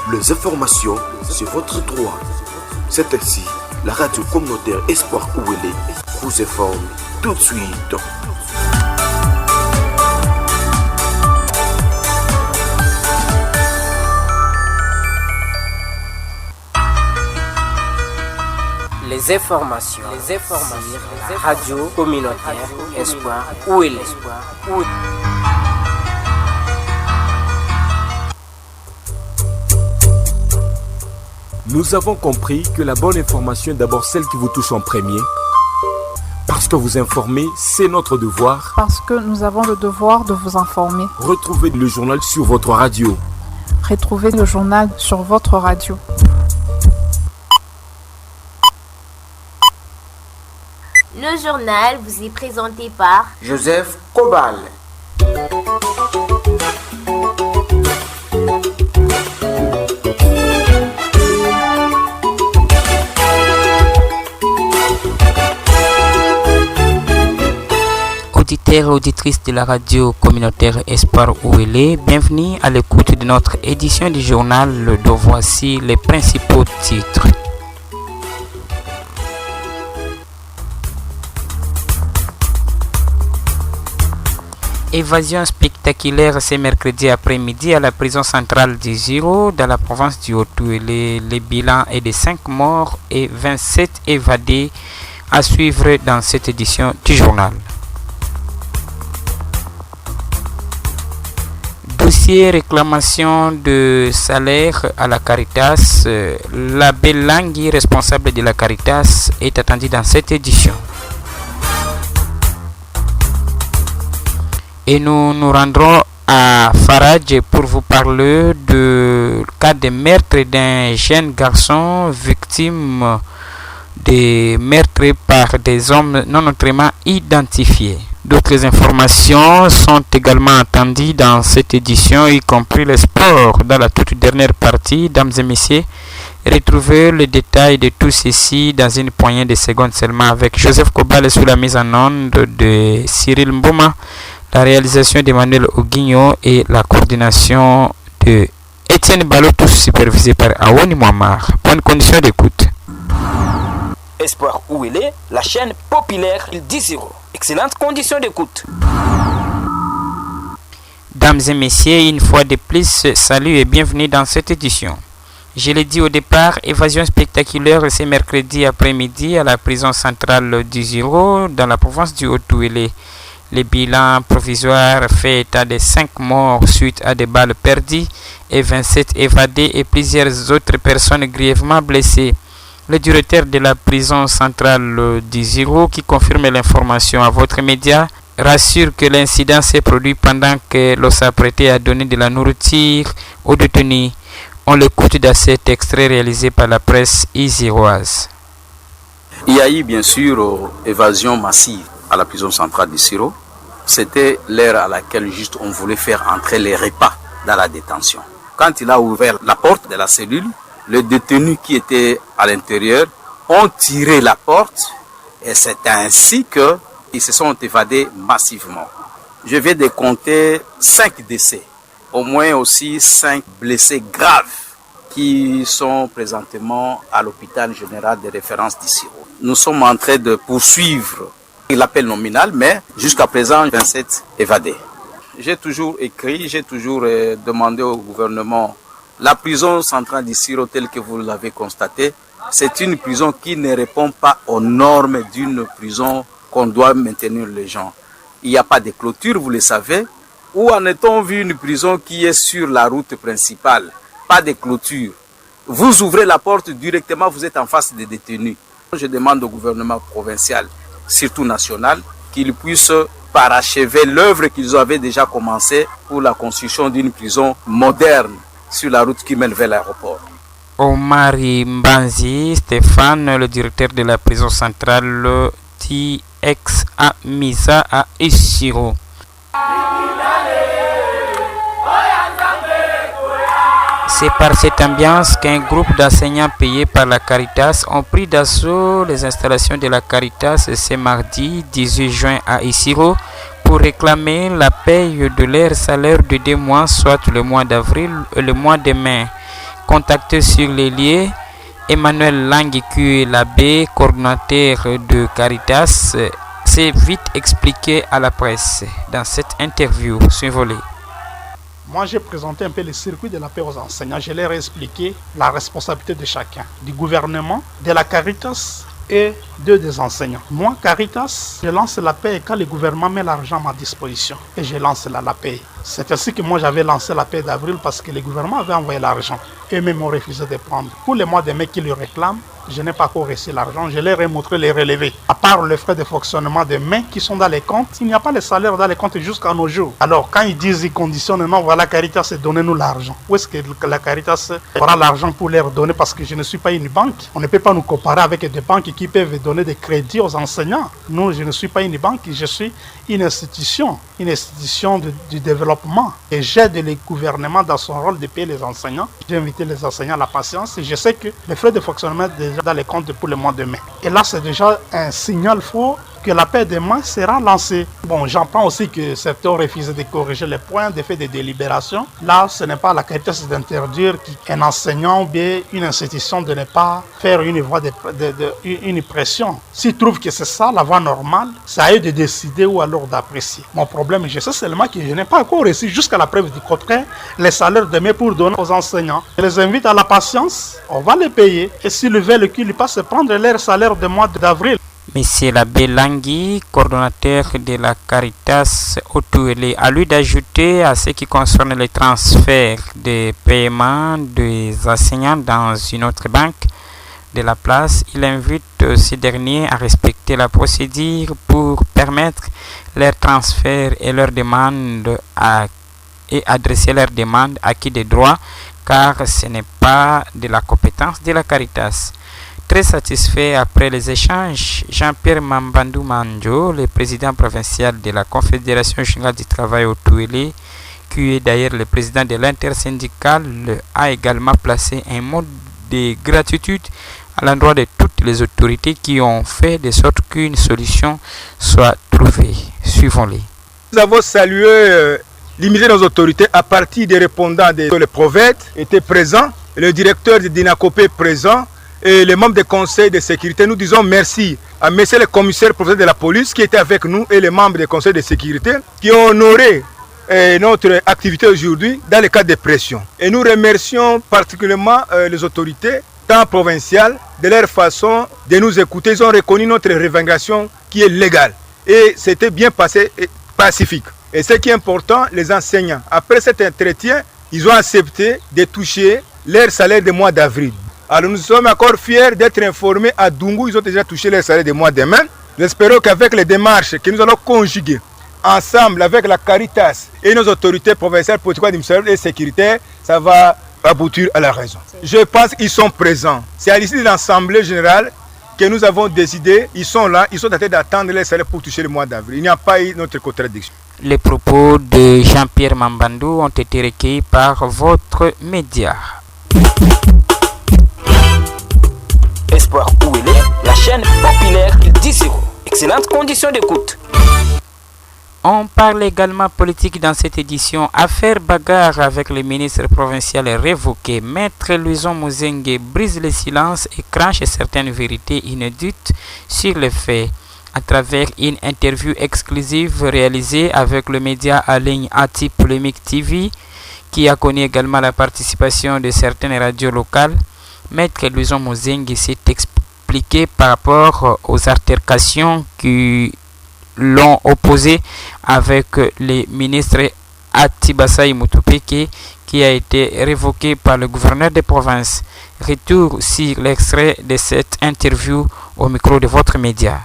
Les informations, c'est votre droit. C'est ainsi, la radio communautaire Espoir Ouélé vous informe tout de suite. Les informations. Radio communautaire Espoir Ouélé. Nous avons compris que la bonne information est d'abord celle qui vous touche en premier. Parce que vous informer, c'est notre devoir. Parce que nous avons le devoir de vous informer. Retrouvez le journal sur votre radio. Retrouvez le journal sur votre radio. Le journal vous est présenté par Joseph Kobal. Auditeurs et auditrices de la radio communautaire Espoir Ouélé, bienvenue à l'écoute de notre édition du journal dont voici les principaux titres. Évasion spectaculaire ce mercredi après-midi à la prison centrale du Ziro dans la province du Haut-Ouélé. Le bilan est de 5 morts et 27 évadés à suivre dans cette édition du journal. Dossier réclamation de salaire à la Caritas. L'abbé Langui, responsable de la Caritas, est attendu dans cette édition. Et nous nous rendrons à Faradj pour vous parler du cas de meurtre d'un jeune garçon victime de meurtre par des hommes non autrement identifiés. D'autres informations sont également attendues dans cette édition, y compris le sport. Dans la toute dernière partie, dames et messieurs, retrouvez le détail de tout ceci dans une poignée de secondes seulement avec Joseph Kobal sous la mise en onde de Cyril Mbouma, la réalisation d'Emmanuel Oguigno et la coordination de Étienne Ballot, tous supervisés par Awani Mouamar. Bonne condition d'écoute. Espoir Ouélé, la chaîne populaire Il 10-0. Excellente condition d'écoute. Dames et messieurs, une fois de plus, salut et bienvenue dans cette édition. Je l'ai dit au départ, évasion spectaculaire ce mercredi après-midi à la prison centrale du Ziro dans la province du Haut-Ouélé. Le bilan provisoire fait état de 5 morts suite à des balles perdues et 27 évadés et plusieurs autres personnes grièvement blessées. Le directeur de la prison centrale du Ziro, qui confirme l'information à votre média, rassure que l'incident s'est produit pendant que l'on s'apprêtait à donner de la nourriture aux détenus. On l'écoute dans cet extrait réalisé par la presse iziroise. Il y a eu bien sûr évasion massive à la prison centrale du Ziro. C'était l'heure à laquelle juste on voulait faire entrer les repas dans la détention. Quand il a ouvert la porte de la cellule, les détenus qui étaient à l'intérieur ont tiré la porte et c'est ainsi qu'ils se sont évadés massivement. Je vais décompter 5 décès, au moins aussi 5 blessés graves qui sont présentement à l'hôpital général de référence d'Issiro. Nous sommes en train de poursuivre l'appel nominal, mais jusqu'à présent, 27 évadés. J'ai toujours écrit, j'ai toujours demandé au gouvernement. La prison centrale d'Issiro, telle que vous l'avez constaté, c'est une prison qui ne répond pas aux normes d'une prison qu'on doit maintenir les gens. Il n'y a pas de clôture, vous le savez. Où en est-on vu une prison qui est sur la route principale? Pas de clôture. Vous ouvrez la porte directement, vous êtes en face des détenus. Je demande au gouvernement provincial, surtout national, qu'ils puissent parachever l'œuvre qu'ils avaient déjà commencée pour la construction d'une prison moderne sur la route qui mène vers l'aéroport. Omari Mbanzi, Stéphane, le directeur de la prison centrale, dit ex-Amisa à Issiro. C'est par cette ambiance qu'un groupe d'enseignants payés par la Caritas ont pris d'assaut les installations de la Caritas ce mardi 18 juin à Issiro pour réclamer la paye de leur salaire de 2 mois, soit le mois d'avril et le mois de mai. Contacté sur les lieux, Emmanuel Languicu, l'abbé, coordinateur de Caritas, s'est vite expliqué à la presse dans cette interview. Suivez-le. Moi, j'ai présenté un peu le circuit de la paix aux enseignants. Je leur ai expliqué la responsabilité de chacun, du gouvernement, de la Caritas et des enseignants. Moi, Caritas, je lance la paix quand le gouvernement met l'argent à ma disposition et je lance la paix. C'est ainsi que moi j'avais lancé la paix d'avril parce que le gouvernement avait envoyé l'argent et même ont refusé de prendre. Pour les mois de mai qui le réclament, je n'ai pas encore reçu l'argent, je leur ai montré les relevés. À part les frais de fonctionnement de mai qui sont dans les comptes, il n'y a pas les salaires dans les comptes jusqu'à nos jours. Alors quand ils disent, ils conditionnent, non, voilà, Caritas, donnez-nous l'argent. Où est-ce que la Caritas aura l'argent pour leur donner? Parce que je ne suis pas une banque. On ne peut pas nous comparer avec des banques qui peuvent donner des crédits aux enseignants. Non, je ne suis pas une banque, je suis une institution du développement. Et j'aide le gouvernement dans son rôle de payer les enseignants. J'ai invité les enseignants à la patience et je sais que les frais de fonctionnement sont déjà dans les comptes pour le mois de mai. Et là, c'est déjà un signal fort que la paix demain sera lancée. Bon, j'entends aussi que certains ont refusé de corriger les points de fait de délibération. Là, ce n'est pas la Caritas d'interdire qu'un enseignant ou bien une institution de ne pas faire une voie une pression. S'ils trouvent que c'est ça, la voie normale, c'est à eux de décider ou alors d'apprécier. Mon problème, je sais seulement que je n'ai pas encore reçu jusqu'à la preuve du contraire les salaires de mai pour donner aux enseignants. Je les invite à la patience, on va les payer. Et s'ils veulent qu'ils passent prendre leur salaire de mois d'avril. Monsieur l'abbé Langui, coordonnateur de la Caritas Otuele, a lui d'ajouter à ce qui concerne les transferts de paiement des enseignants dans une autre banque de la place. Il invite ces derniers à respecter la procédure pour permettre leur transfert et leurs demandes et adresser leurs demandes à qui des droits, car ce n'est pas de la compétence de la Caritas. Très satisfait après les échanges, Jean-Pierre Mambandou Manjo, le président provincial de la Confédération générale du travail au Touélé, qui est d'ailleurs le président de l'intersyndicale, a également placé un mot de gratitude à l'endroit de toutes les autorités qui ont fait de sorte qu'une solution soit trouvée. Suivons-les. Nous avons salué l'unité de nos autorités à partir des répondants de Provet étaient présents, le directeur de Dinacopé présent, et les membres du conseil de sécurité. Nous disons merci à monsieur le commissaire professeur de la police qui était avec nous et les membres du conseil de sécurité qui ont honoré notre activité aujourd'hui dans le cadre de pression. Et nous remercions particulièrement les autorités, tant provinciales, de leur façon de nous écouter. Ils ont reconnu notre revendication qui est légale. Et c'était bien passé et pacifique. Et ce qui est important, les enseignants, après cet entretien, ils ont accepté de toucher leur salaire du mois d'avril. Alors nous sommes encore fiers d'être informés à Dungu, ils ont déjà touché leur salaire du mois de mai. Nous espérons qu'avec les démarches que nous allons conjuguer ensemble avec la Caritas et nos autorités provinciales, politiques, administratives et sécuritaires, ça va aboutir à la raison. Je pense qu'ils sont présents. C'est à l'issue de l'Assemblée générale que nous avons décidé, ils sont là, ils sont en train d'attendre les salaires pour toucher le mois d'avril. Il n'y a pas eu notre contradiction. Les propos de Jean-Pierre Mambandou ont été recueillis par votre média. Espoir où il est, la chaîne populaire il dit zéro. Excellente condition d'écoute. On parle également politique dans cette édition. Affaire bagarre avec le ministre provincial révoqué. Maître Louison Muzengue brise le silence et crache certaines vérités inédites sur les faits. À travers une interview exclusive réalisée avec le média en ligne Ati Polémique TV, qui a connu également la participation de certaines radios locales, Maître Louison Muzengue s'est expliqué par rapport aux altercations qui l'ont opposé avec le ministre Atibasai Mutupeke, qui a été révoqué par le gouverneur de province. Retour sur l'extrait de cette interview au micro de votre média.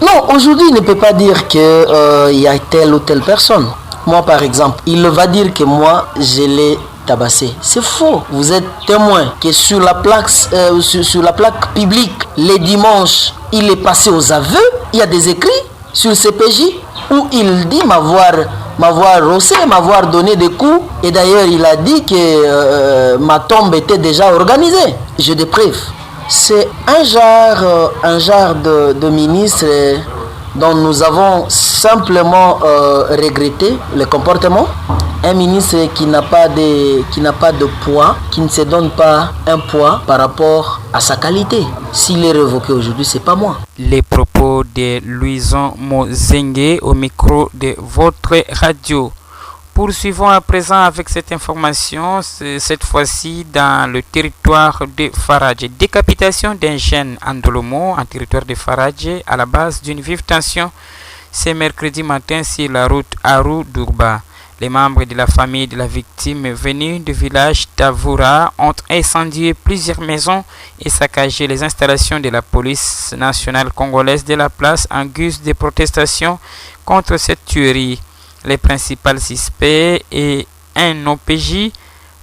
Non, aujourd'hui, il ne peut pas dire qu'il y a telle ou telle personne. Moi, par exemple, il va dire que moi, je l'ai tabassé. C'est faux. Vous êtes témoin que sur la plaque publique, les dimanches, il est passé aux aveux. Il y a des écrits sur le CPJ où il dit m'avoir rossé, m'avoir donné des coups. Et d'ailleurs, il a dit que ma tombe était déjà organisée. J'ai des preuves. C'est un genre de ministre Donc nous avons simplement regretté le comportement. Un ministre qui n'a pas de poids, qui ne se donne pas un poids par rapport à sa qualité. S'il est révoqué aujourd'hui, c'est pas moi. Les propos de Louison Mozengue au micro de votre radio. Poursuivons à présent avec cette information, cette fois-ci dans le territoire de Faradje. Décapitation d'un jeune Andolomo en territoire de Faradje à la base d'une vive tension. C'est mercredi matin sur la route Arou-Dourba. Les membres de la famille de la victime venus du village d'Avoura ont incendié plusieurs maisons et saccagé les installations de la police nationale congolaise de la place en guise de protestation contre cette tuerie. Les principaux suspects et un OPJ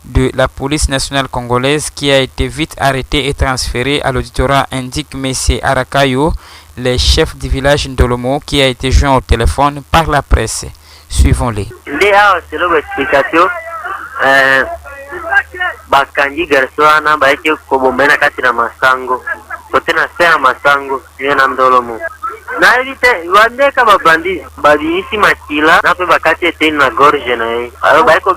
de la police nationale congolaise qui a été vite arrêté et transféré à l'auditorat, indique M. Arakayo, le chef du village Ndolomo, qui a été joint au téléphone par la presse. Suivons-les. Selon l'explication, bakangi garso ana baike kobombena kati na masango kote na sera masango ye na Ndolomo na evite wandeka babandi babisi makila na pe bakati eteni na gorge na ye ayo baiko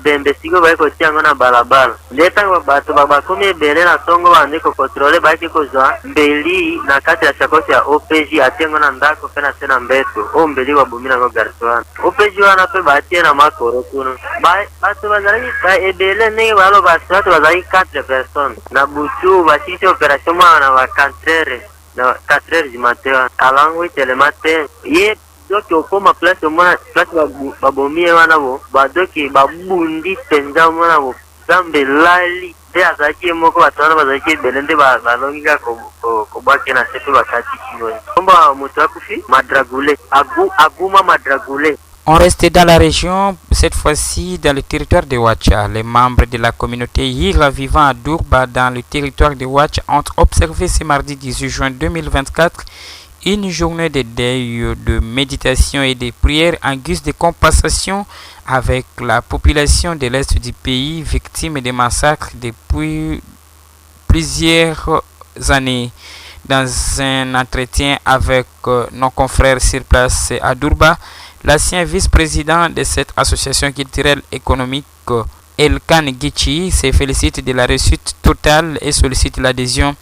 bembe sigo baiko tiango na balabala ndeta bato babakomi ebele na tongo bandeko kontrole baike kozwa mbeli na kati ya sakosi ya OPJ atengo na ndako pe na sena mbeto o mbeli wabomina ngo garso ana OPJ wana pe batie na makoro kuno bato bazalaki ebele ndenge balo bato bazalaki 4 personnes na butu basisi opération mwana ba 4h du matin alango itele matin ye doki okoma place babomie wana bo badoki babundi penza mwana bo zambe lali de azaki moko bato wana bazalaki ebele nde balongika kobwaki na sepe bakati kino komba moto akufi madragule aguma madragule. On reste dans la région, cette fois-ci dans le territoire de Ouacha. Les membres de la communauté Hira vivant à Dourba dans le territoire de Ouacha ont observé ce mardi 18 juin 2024 une journée de deuil, de méditation et de prières en guise de compensation avec la population de l'est du pays victime des massacres depuis plusieurs années. Dans un entretien avec nos confrères sur place à Dourba, l'ancien vice-président de cette association culturelle économique, Elkan Gichi, se félicite de la réussite totale et sollicite l'adhésion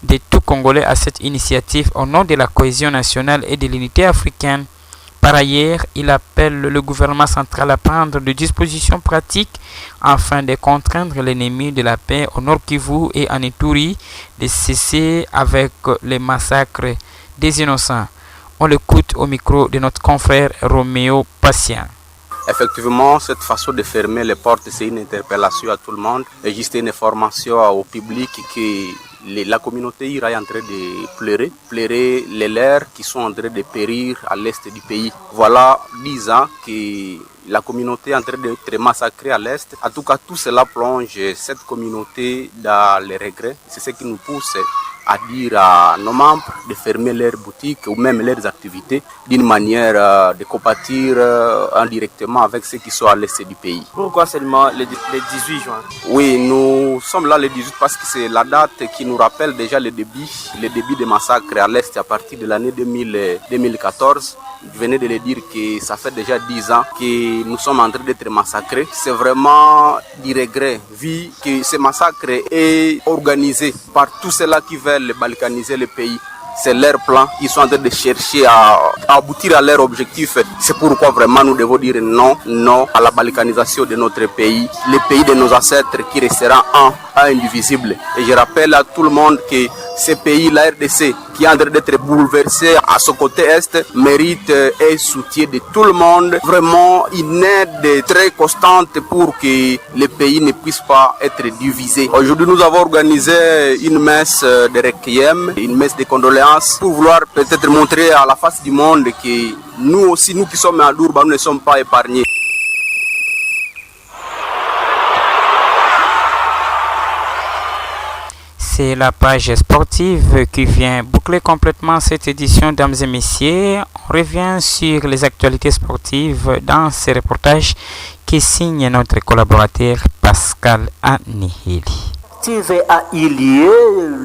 de tout Congolais à cette initiative au nom de la cohésion nationale et de l'unité africaine. Par ailleurs, il appelle le gouvernement central à prendre des dispositions pratiques afin de contraindre l'ennemi de la paix au Nord Kivu et en Ituri de cesser avec les massacres des innocents. On l'écoute au micro de notre confrère Roméo Patient. Effectivement, cette façon de fermer les portes, c'est une interpellation à tout le monde et juste une information au public que la communauté ira est en train de pleurer les leurs qui sont en train de périr à l'est du pays. Voilà 10 ans que la communauté est en train d'être massacrée à l'est. En tout cas, tout cela plonge cette communauté dans les regrets. C'est ce qui nous pousse à dire à nos membres de fermer leurs boutiques ou même leurs activités d'une manière de compatir indirectement avec ceux qui sont à l'est du pays. Pourquoi seulement le 18 juin? Oui, nous sommes là le 18 parce que c'est la date qui nous rappelle déjà le début des massacres à l'est à partir de l'année 2014. Je venais de le dire que ça fait déjà 10 ans que nous sommes en train d'être massacrés. C'est vraiment du regret vu que ce massacre est organisé par tous ceux-là qui veulent balkaniser le pays. C'est leur plan, ils sont en train de chercher à aboutir à leur objectif. C'est pourquoi vraiment nous devons dire non à la balkanisation de notre pays, le pays de nos ancêtres qui restera indivisible. Et je rappelle à tout le monde que ce pays, la RDC, qui est en train d'être bouleversé à ce côté est, mérite un soutien de tout le monde. Vraiment une aide très constante pour que le pays ne puisse pas être divisé. Aujourd'hui, nous avons organisé une messe de requiem, une messe de condoléances pour vouloir peut-être montrer à la face du monde que nous aussi, nous qui sommes à Dourba, nous ne sommes pas épargnés. C'est la page sportive qui vient boucler complètement cette édition, dames et messieurs. On revient sur les actualités sportives dans ce reportage qui signe notre collaborateur Pascal Anihili. sportive a eu lieu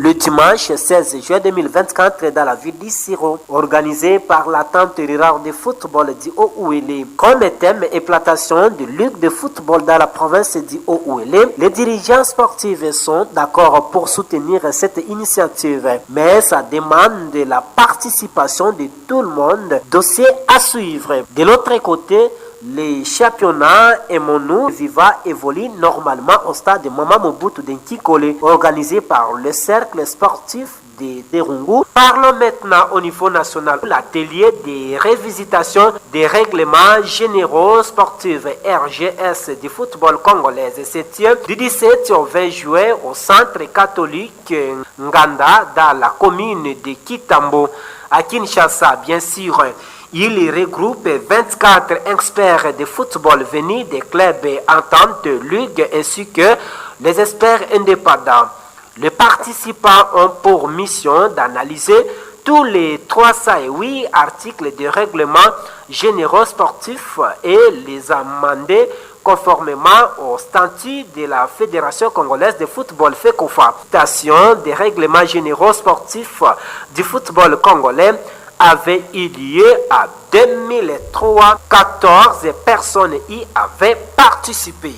le dimanche 16 juin 2024 dans la ville d'Issiro, organisée par l'Attente rurale de football du Haut-Ouélé. Comme thème et plantation de ligue de football dans la province du Haut-Ouélé, les dirigeants sportifs sont d'accord pour soutenir cette initiative, mais ça demande la participation de tout le monde. Dossier à suivre. De l'autre côté, les championnats Emonou Viva évoluent normalement au stade de Mama Mobutu d'Nkikole, organisé par le cercle sportif de Derungu. Parlons maintenant au niveau national. L'atelier de révisitation des règlements généraux sportifs RGS du football congolais se tient du 17 au 20 juin au centre catholique Nganda dans la commune de Kitambo à Kinshasa, bien sûr. Il regroupe 24 experts de football venus des clubs entente ligue ainsi que les experts indépendants. Les participants ont pour mission d'analyser tous les 308 articles de règlement généraux sportifs et les amender conformément au statut de la Fédération congolaise de football FECOFA. Station des règlements généraux sportifs du football congolais avait eu lieu à 2003. 14 personnes y avaient participé.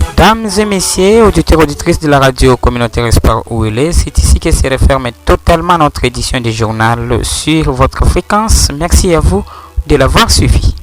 Mesdames et messieurs, auditeurs et auditrices de la radio communautaire Espoir Ouélé, c'est ici que se referme totalement notre édition du journal sur votre fréquence. Merci à vous de l'avoir suivi.